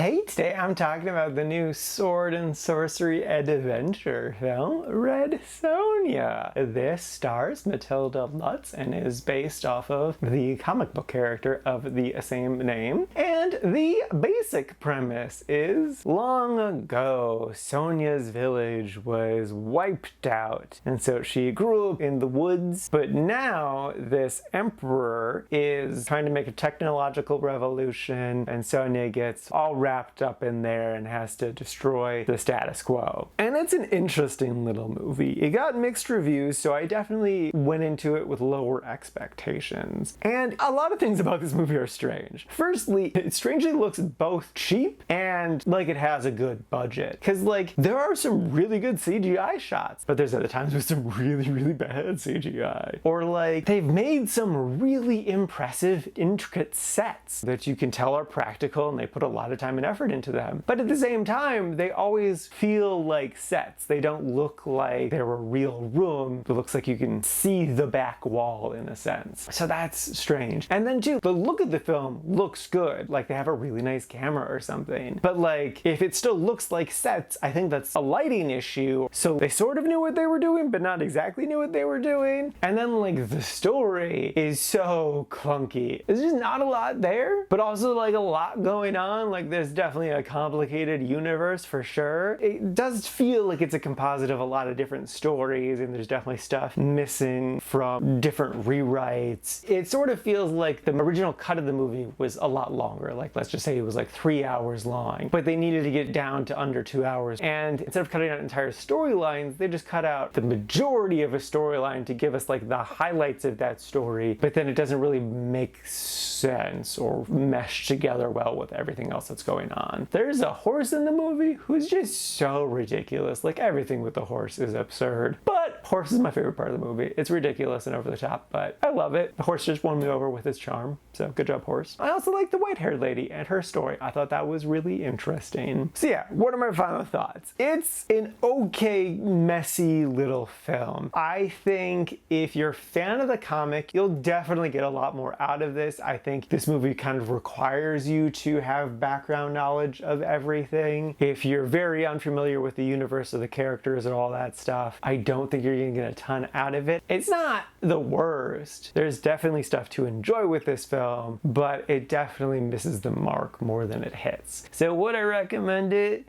Hey, today I'm talking about the new sword and sorcery adventure film, Red Sonja. This stars Matilda Lutz and is based off of the comic book character of the same name. And the basic premise is, long ago, Sonja's village was wiped out, and so she grew up in the woods. But now this emperor is trying to make a technological revolution, and Sonja gets all wrapped up in there and has to destroy the status quo. And it's an interesting little movie. It got mixed reviews, so I definitely went into it with lower expectations. And a lot of things about this movie are strange. Firstly, it strangely looks both cheap and like it has a good budget. Because like, there are some really good CGI shots, but there's other times with some really bad CGI. Or like, they've made some really impressive, intricate sets that you can tell are practical and they put a lot of time and effort into them. But at the same time, they always feel like sets. They don't look like they're a real room. It looks like you can see the back wall in a sense. So that's strange. And then too, the look of the film looks good. Like they have a really nice camera or something. But like, if it still looks like sets, I think that's a lighting issue. So they sort of knew what they were doing, but not exactly knew what they were doing. And then like the story is so clunky. There's just not a lot there, but also like a lot going on. Like there's definitely a complicated universe for sure. It does feel like it's a composite of a lot of different stories, and there's definitely stuff missing from different rewrites. It sort of feels like the original cut of the movie was a lot longer. Like let's just say it was like 3 hours long, but they needed to get down to under 2 hours. And instead of cutting out entire storylines, they just cut out the majority of a storyline to give us like the highlights of that story, but then it doesn't really make sense or mesh together well with everything else that's going on. There's a horse in the movie who's just so ridiculous. Like everything with the horse is absurd. But horse is my favorite part of the movie. It's ridiculous and over the top, but I love it. The horse just won me over with his charm. So good job, horse. I also like the white-haired lady and her story. I thought that was really interesting. So yeah, what are my final thoughts? It's an okay, messy little film. I think if you're a fan of the comic, you'll definitely get a lot more out of this. I think this movie kind of requires you to have background knowledge of everything. If you're very unfamiliar with the universe of the characters and all that stuff, I don't think you're gonna get a ton out of it. It's not the worst. There's definitely stuff to enjoy with this film, but it definitely misses the mark more than it hits. So would I recommend it?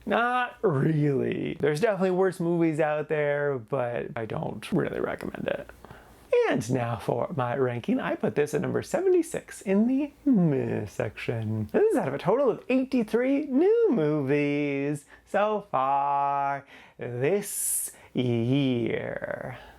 Not really. There's definitely worse movies out there, but I don't really recommend it. And now for my ranking, I put this at number 76 in the meh section. This is out of a total of 83 new movies so far this year.